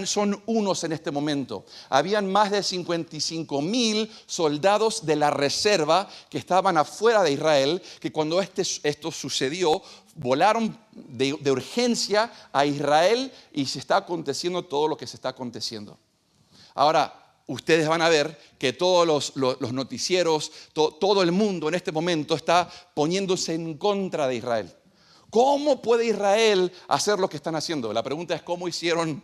son unos en este momento. Habían más de 55,000 soldados de la reserva que estaban afuera de Israel, que cuando esto sucedió, volaron de urgencia a Israel y se está aconteciendo todo lo que se está aconteciendo. Ahora, ustedes van a ver que todos los noticieros, todo el mundo en este momento está poniéndose en contra de Israel. ¿Cómo puede Israel hacer lo que están haciendo? La pregunta es ¿cómo hicieron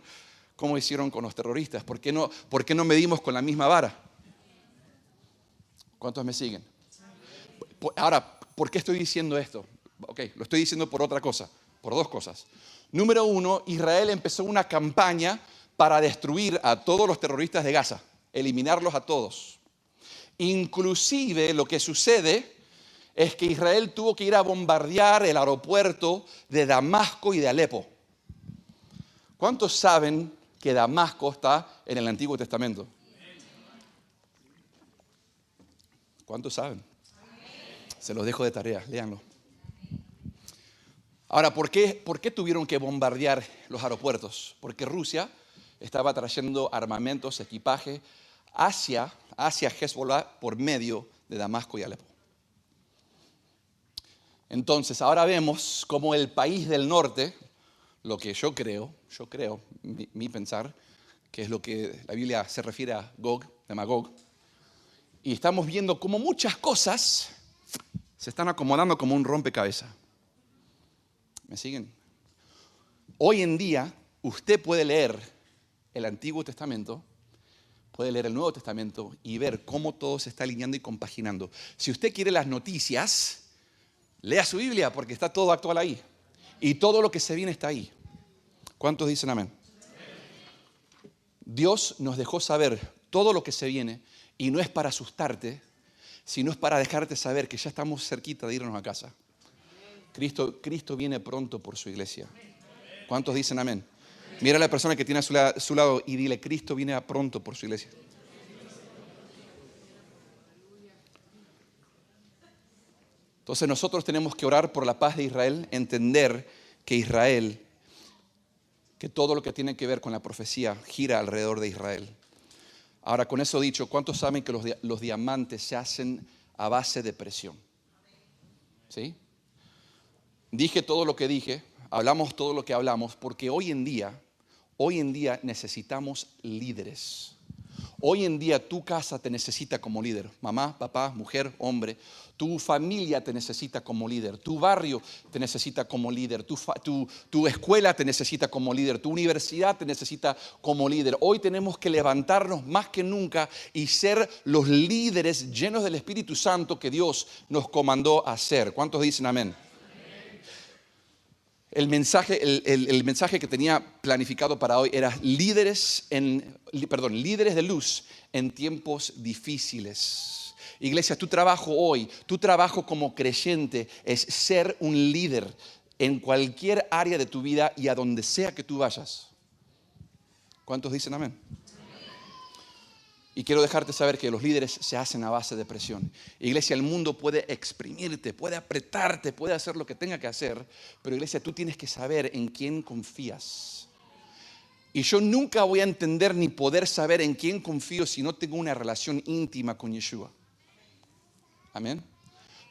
con los terroristas? ¿Por qué no medimos con la misma vara? ¿Cuántos me siguen? Ahora, ¿por qué estoy diciendo esto? Lo estoy diciendo por otra cosa, por 2 cosas. Número 1, Israel empezó una campaña para destruir a todos los terroristas de Gaza, eliminarlos a todos. Inclusive lo que sucede es que Israel tuvo que ir a bombardear el aeropuerto de Damasco y de Alepo. ¿Cuántos saben que Damasco está en el Antiguo Testamento? ¿Cuántos saben? Se los dejo de tarea, léanlo. Ahora, ¿por qué tuvieron que bombardear los aeropuertos? Porque Rusia estaba trayendo armamentos, equipaje hacia Hezbollah por medio de Damasco y Alepo. Entonces, ahora vemos cómo el país del norte, lo que yo creo, mi pensar, que es lo que la Biblia se refiere a Gog, de Magog, y estamos viendo cómo muchas cosas se están acomodando como un rompecabezas. ¿Me siguen? Hoy en día, usted puede leer el Antiguo Testamento, puede leer el Nuevo Testamento y ver cómo todo se está alineando y compaginando. Si usted quiere las noticias, lea su Biblia porque está todo actual ahí. Y todo lo que se viene está ahí. ¿Cuántos dicen amén? Dios nos dejó saber todo lo que se viene y no es para asustarte, sino es para dejarte saber que ya estamos cerquita de irnos a casa. Cristo viene pronto por su iglesia. ¿Cuántos dicen amén? Mira a la persona que tiene a su lado y dile, Cristo viene pronto por su iglesia. Entonces nosotros tenemos que orar por la paz de Israel, entender que todo lo que tiene que ver con la profecía gira alrededor de Israel. Ahora, con eso dicho, ¿cuántos saben que los diamantes se hacen a base de presión? ¿Sí? Dije todo lo que dije. hablamos todo lo que hablamos porque hoy en día necesitamos líderes. Hoy en día tu casa te necesita como líder. Mamá, papá, mujer, hombre. Tu familia te necesita como líder. Tu barrio te necesita como líder. Tu escuela te necesita como líder. Tu universidad te necesita como líder. Hoy tenemos que levantarnos más que nunca y ser los líderes llenos del Espíritu Santo que Dios nos comandó a ser. ¿Cuántos dicen amén? El mensaje que tenía planificado para hoy era líderes de luz en tiempos difíciles. Iglesia, tu trabajo como creyente es ser un líder en cualquier área de tu vida y a donde sea que tú vayas. ¿Cuántos dicen amén? Y quiero dejarte saber que los líderes se hacen a base de presión. Iglesia, el mundo puede exprimirte, puede apretarte, puede hacer lo que tenga que hacer, pero iglesia, tú tienes que saber en quién confías. Y yo nunca voy a entender ni poder saber en quién confío si no tengo una relación íntima con Yeshua. Amén.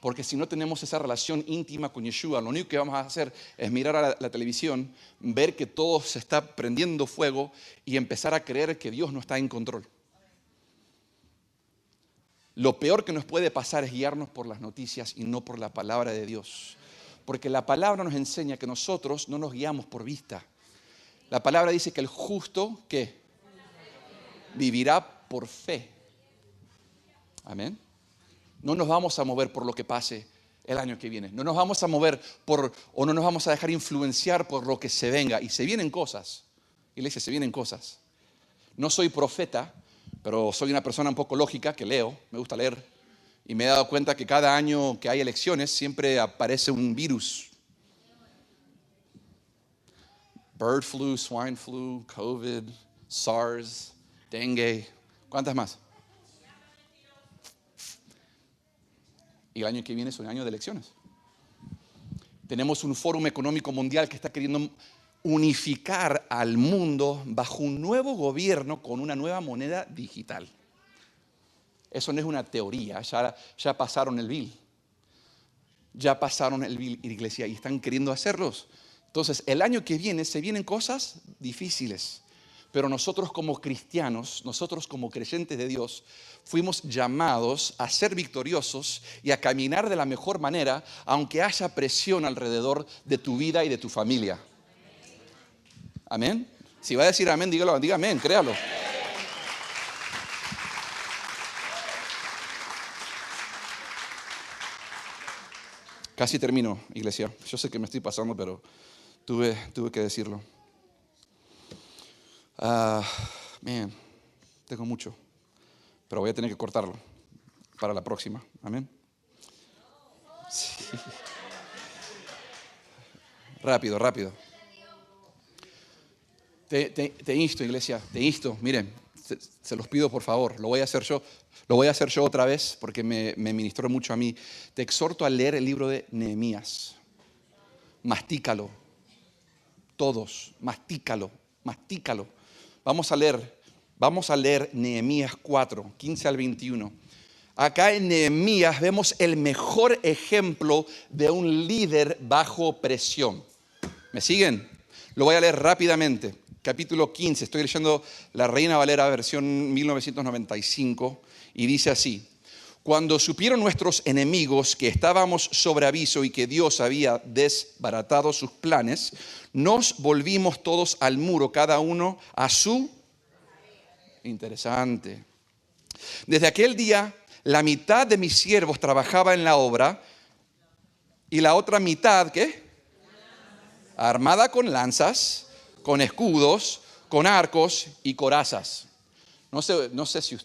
Porque si no tenemos esa relación íntima con Yeshua, lo único que vamos a hacer es mirar a la televisión, ver que todo se está prendiendo fuego y empezar a creer que Dios no está en control. Lo peor que nos puede pasar es guiarnos por las noticias y no por la palabra de Dios. Porque la palabra nos enseña que nosotros no nos guiamos por vista. La palabra dice que el justo, ¿qué? Vivirá por fe. Amén. No nos vamos a mover por lo que pase el año que viene. No nos vamos a mover o no nos vamos a dejar influenciar por lo que se venga. Y se vienen cosas. Iglesia, se vienen cosas. No soy profeta, pero soy una persona un poco lógica que leo, me gusta leer. Y me he dado cuenta que cada año que hay elecciones siempre aparece un virus. Bird flu, swine flu, COVID, SARS, dengue. ¿Cuántas más? Y el año que viene es un año de elecciones. Tenemos un foro económico mundial que está queriendo unificar al mundo bajo un nuevo gobierno con una nueva moneda digital. Eso no es una teoría, ya pasaron el bill. Ya pasaron el bill, iglesia, y están queriendo hacerlos. Entonces, el año que viene se vienen cosas difíciles. Pero nosotros como cristianos, nosotros como creyentes de Dios, fuimos llamados a ser victoriosos y a caminar de la mejor manera, aunque haya presión alrededor de tu vida y de tu familia. Amén. Si va a decir amén, dígalo, diga amén, créalo. Casi termino, iglesia. Yo sé que me estoy pasando, pero tuve que decirlo. Tengo mucho, pero voy a tener que cortarlo para la próxima. Amén. Sí. Rápido. Te insto, iglesia, te insto. Miren, se los pido por favor. Lo voy a hacer yo otra vez porque me ministró mucho a mí. Te exhorto a leer el libro de Nehemías. Mastícalo. Todos, mastícalo. Vamos a leer Nehemías 4, 15 al 21. Acá en Nehemías vemos el mejor ejemplo de un líder bajo presión. ¿Me siguen? Lo voy a leer rápidamente. Capítulo 15, estoy leyendo la Reina Valera versión 1995 y dice así: cuando supieron nuestros enemigos que estábamos sobre aviso y que Dios había desbaratado sus planes, nos volvimos todos al muro, cada uno a su... Interesante. Desde aquel día, la mitad de mis siervos trabajaba en la obra y la otra mitad, ¿qué? Armada con lanzas, con escudos, con arcos y corazas. No sé si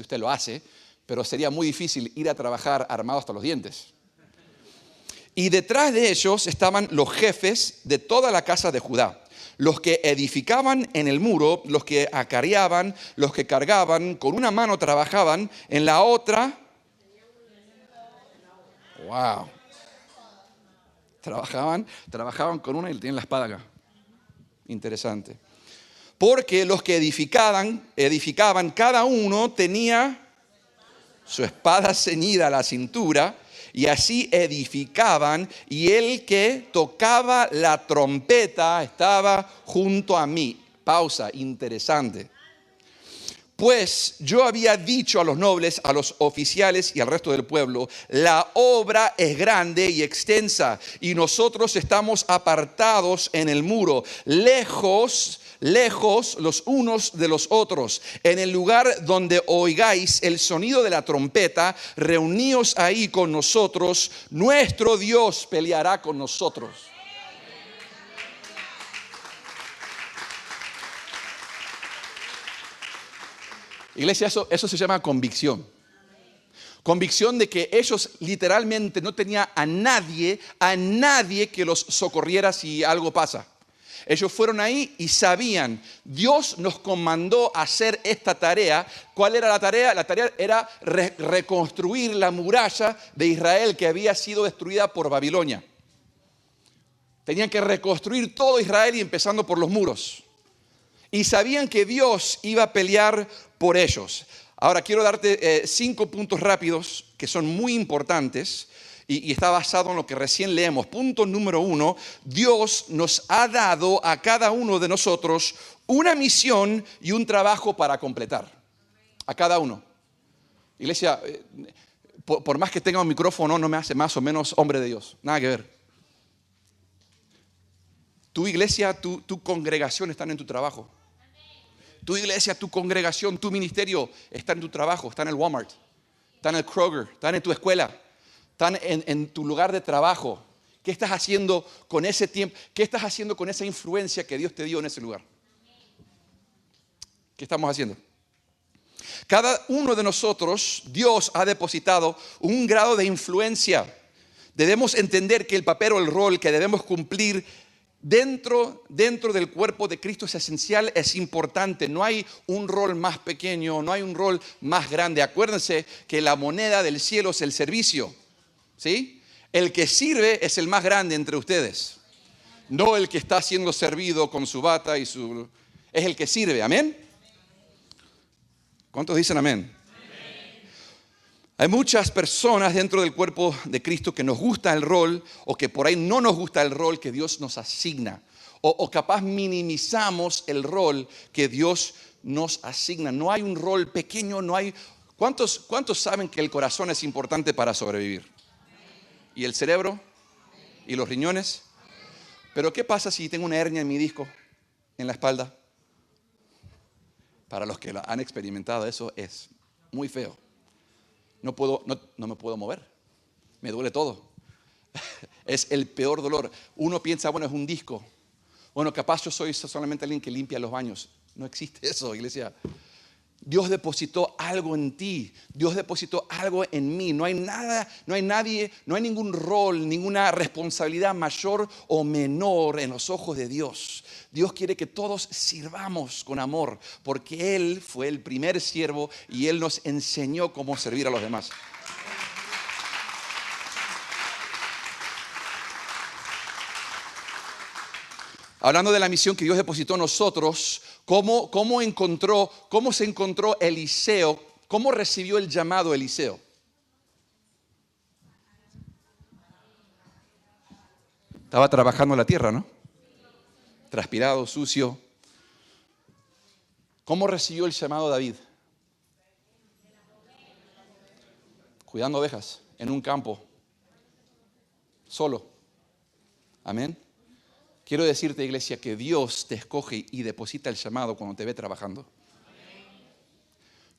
usted lo hace, pero sería muy difícil ir a trabajar armado hasta los dientes. Y detrás de ellos estaban los jefes de toda la casa de Judá, los que edificaban en el muro, los que acarreaban, los que cargaban, con una mano trabajaban, en la otra... ¡Wow! Trabajaban con una y tenían la espada acá. Interesante. Porque los que edificaban, cada uno tenía su espada ceñida a la cintura, Y así edificaban, y el que tocaba la trompeta estaba junto a mí. Pausa, interesante. Pues yo había dicho a los nobles, a los oficiales y al resto del pueblo, la obra es grande y extensa, y nosotros estamos apartados en el muro, lejos los unos de los otros. En el lugar donde oigáis el sonido de la trompeta, reuníos ahí con nosotros, nuestro Dios peleará con nosotros. Iglesia, eso se llama convicción. Convicción de que ellos literalmente no tenían a nadie que los socorriera si algo pasa. Ellos fueron ahí y sabían, Dios nos comandó a hacer esta tarea. ¿Cuál era la tarea? La tarea era reconstruir la muralla de Israel que había sido destruida por Babilonia. Tenían que reconstruir todo Israel y empezando por los muros. Y sabían que Dios iba a pelear por ellos. Ahora quiero darte 5 puntos rápidos que son muy importantes y está basado en lo que recién leemos. Punto número 1, Dios nos ha dado a cada uno de nosotros una misión y un trabajo para completar. A cada uno. Iglesia, por más que tenga un micrófono no me hace más o menos hombre de Dios. Nada que ver. Tu iglesia, tu congregación están en tu trabajo. Tu iglesia, tu congregación, tu ministerio está en tu trabajo, está en el Walmart, está en el Kroger, está en tu escuela, están en tu lugar de trabajo. ¿Qué estás haciendo con ese tiempo? ¿Qué estás haciendo con esa influencia que Dios te dio en ese lugar? ¿Qué estamos haciendo? Cada uno de nosotros, Dios ha depositado un grado de influencia. Debemos entender que el papel o el rol que debemos cumplir dentro del cuerpo de Cristo es esencial, es importante. No hay un rol más pequeño, no hay un rol más grande. Acuérdense que la moneda del cielo es el servicio, ¿sí? El que sirve es el más grande entre ustedes, no el que está siendo servido con su bata es el que sirve, ¿amén? ¿Cuántos dicen amén? Hay muchas personas dentro del cuerpo de Cristo que nos gusta el rol o que por ahí no nos gusta el rol que Dios nos asigna. O capaz minimizamos el rol que Dios nos asigna. No hay un rol pequeño, no hay... ¿Cuántos saben que el corazón es importante para sobrevivir? ¿Y el cerebro? ¿Y los riñones? Pero ¿qué pasa si tengo una hernia en mi disco, en la espalda? Para los que la han experimentado, eso es muy feo. No me puedo mover, me duele todo. Es el peor dolor. Uno piensa, bueno, es un disco. Bueno, capaz yo soy solamente alguien que limpia los baños. No existe eso, iglesia. Dios depositó algo en ti. Dios depositó algo en mí. No hay nada, no hay nadie, no hay ningún rol, ninguna responsabilidad mayor o menor en los ojos de Dios. Dios quiere que todos sirvamos con amor, porque Él fue el primer siervo y Él nos enseñó cómo servir a los demás. Hablando de la misión que Dios depositó en nosotros, ¿cómo se encontró Eliseo? ¿Cómo recibió el llamado Eliseo? Estaba trabajando en la tierra, ¿no? Transpirado, sucio. ¿Cómo recibió el llamado David? Cuidando ovejas en un campo, solo. Amén. Quiero decirte, iglesia, que Dios te escoge y deposita el llamado cuando te ve trabajando.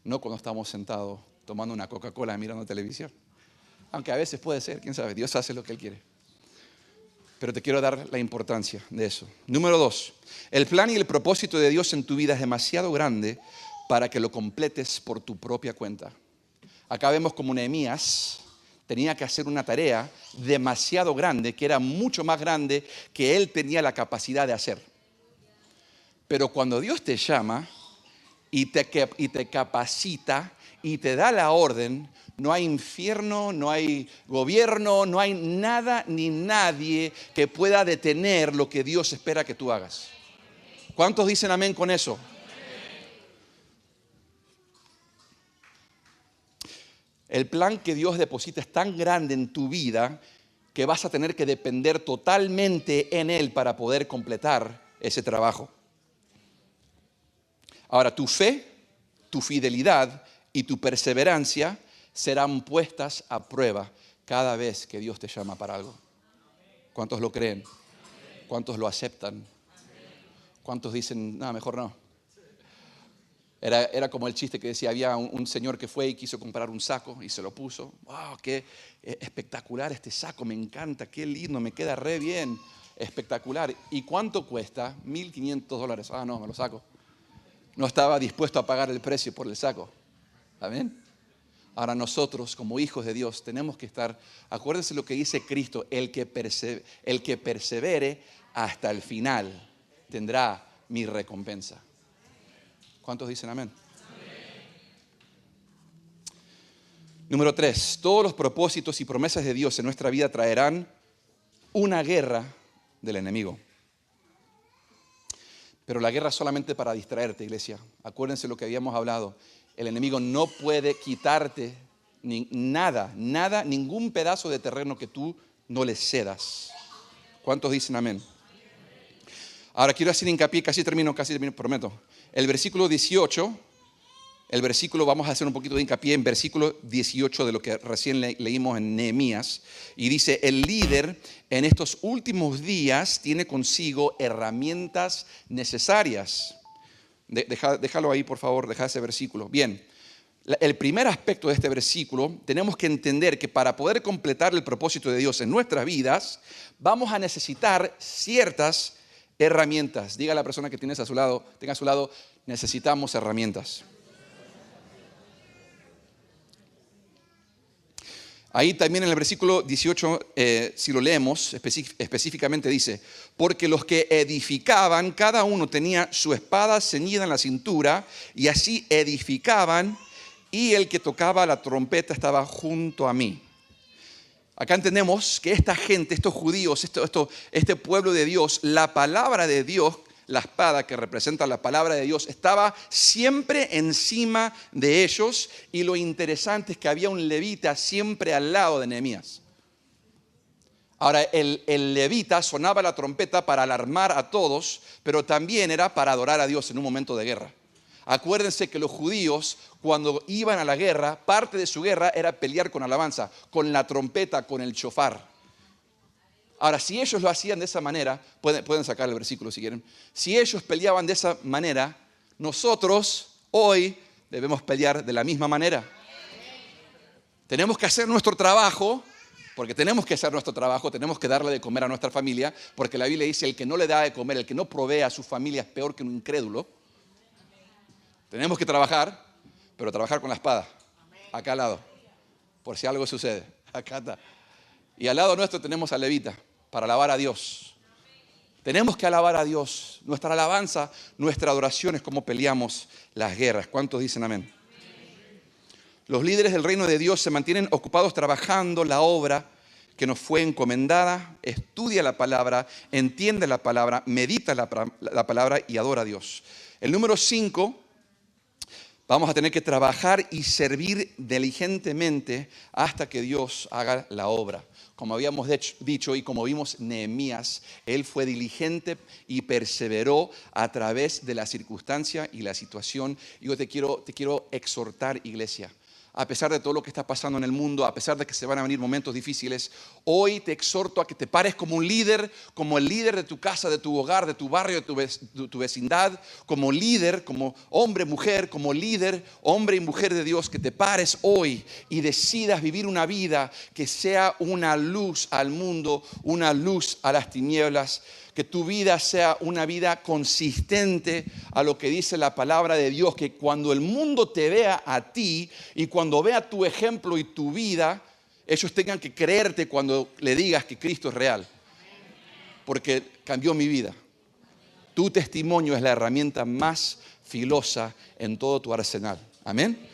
No cuando estamos sentados tomando una Coca-Cola y mirando televisión. Aunque a veces puede ser, quién sabe, Dios hace lo que Él quiere. Pero te quiero dar la importancia de eso. Número 2, el plan y el propósito de Dios en tu vida es demasiado grande para que lo completes por tu propia cuenta. Acá vemos como Nehemías tenía que hacer una tarea demasiado grande, que era mucho más grande que él tenía la capacidad de hacer. Pero cuando Dios te llama y te capacita y te da la orden, no hay infierno, no hay gobierno, no hay nada ni nadie que pueda detener lo que Dios espera que tú hagas. ¿Cuántos dicen amén con eso? El plan que Dios deposita es tan grande en tu vida que vas a tener que depender totalmente en Él para poder completar ese trabajo. Ahora, tu fe, tu fidelidad y tu perseverancia serán puestas a prueba cada vez que Dios te llama para algo. ¿Cuántos lo creen? ¿Cuántos lo aceptan? ¿Cuántos dicen, no, mejor no? Era como el chiste que decía, había un señor que fue y quiso comprar un saco y se lo puso. ¡Wow! ¡Qué espectacular este saco! Me encanta, qué lindo, me queda re bien. Espectacular. ¿Y cuánto cuesta? $1,500. Ah, no, me lo saco. No estaba dispuesto a pagar el precio por el saco. ¿Amén? Ahora nosotros, como hijos de Dios, tenemos que estar, acuérdense lo que dice Cristo, el que persevere hasta el final tendrá mi recompensa. ¿Cuántos dicen amén? Número 3, todos los propósitos y promesas de Dios en nuestra vida traerán una guerra del enemigo. Pero la guerra es solamente para distraerte, iglesia. Acuérdense lo que habíamos hablado. El enemigo no puede quitarte nada, ningún pedazo de terreno que tú no le cedas. ¿Cuántos dicen amén? Ahora quiero hacer hincapié, casi termino, prometo. El versículo 18, vamos a hacer un poquito de hincapié en versículo 18 de lo que recién leímos en Nehemías. Y dice, el líder en estos últimos días tiene consigo herramientas necesarias. Déjalo ahí, por favor, deja ese versículo. Bien, el primer aspecto de este versículo, tenemos que entender que para poder completar el propósito de Dios en nuestras vidas, vamos a necesitar ciertas herramientas. Diga a la persona que tenga a su lado, necesitamos herramientas. Ahí también en el versículo 18, si lo leemos, específicamente dice, porque los que edificaban, cada uno tenía su espada ceñida en la cintura, y así edificaban, y el que tocaba la trompeta estaba junto a mí. Acá entendemos que esta gente, estos judíos, este pueblo de Dios, la palabra de Dios, la espada que representa la palabra de Dios, estaba siempre encima de ellos. Y lo interesante es que había un levita siempre al lado de Nehemías. Ahora, el levita sonaba la trompeta para alarmar a todos, pero también era para adorar a Dios en un momento de guerra. Acuérdense que los judíos, cuando iban a la guerra, parte de su guerra era pelear con alabanza, con la trompeta, con el shofar. Ahora, si ellos lo hacían de esa manera, pueden sacar el versículo si quieren. Si ellos peleaban de esa manera, nosotros hoy debemos pelear de la misma manera. Tenemos que hacer nuestro trabajo, porque tenemos que hacer nuestro trabajo, tenemos que darle de comer a nuestra familia, porque la Biblia dice, el que no le da de comer, el que no provee a su familia es peor que un incrédulo. Tenemos que trabajar, pero trabajar con la espada, acá al lado, por si algo sucede. Acá está. Y al lado nuestro tenemos a levita, para alabar a Dios. Tenemos que alabar a Dios. Nuestra alabanza, nuestra adoración es como peleamos las guerras. ¿Cuántos dicen amén? Los líderes del reino de Dios se mantienen ocupados trabajando la obra que nos fue encomendada, estudia la palabra, entiende la palabra, medita la palabra y adora a Dios. El número 5, vamos a tener que trabajar y servir diligentemente hasta que Dios haga la obra. Como habíamos dicho y como vimos Nehemías, él fue diligente y perseveró a través de la circunstancia y la situación. Y yo te quiero exhortar, iglesia. A pesar de todo lo que está pasando en el mundo, a pesar de que se van a venir momentos difíciles, hoy te exhorto a que te pares como un líder, como el líder de tu casa, de tu hogar, de tu barrio, de tu vecindad, como líder, como hombre, mujer, como líder, hombre y mujer de Dios, que te pares hoy y decidas vivir una vida que sea una luz al mundo, una luz a las tinieblas. Que tu vida sea una vida consistente a lo que dice la palabra de Dios, que cuando el mundo te vea a ti y cuando vea tu ejemplo y tu vida, ellos tengan que creerte cuando le digas que Cristo es real, porque cambió mi vida. Tu testimonio es la herramienta más filosa en todo tu arsenal. Amén.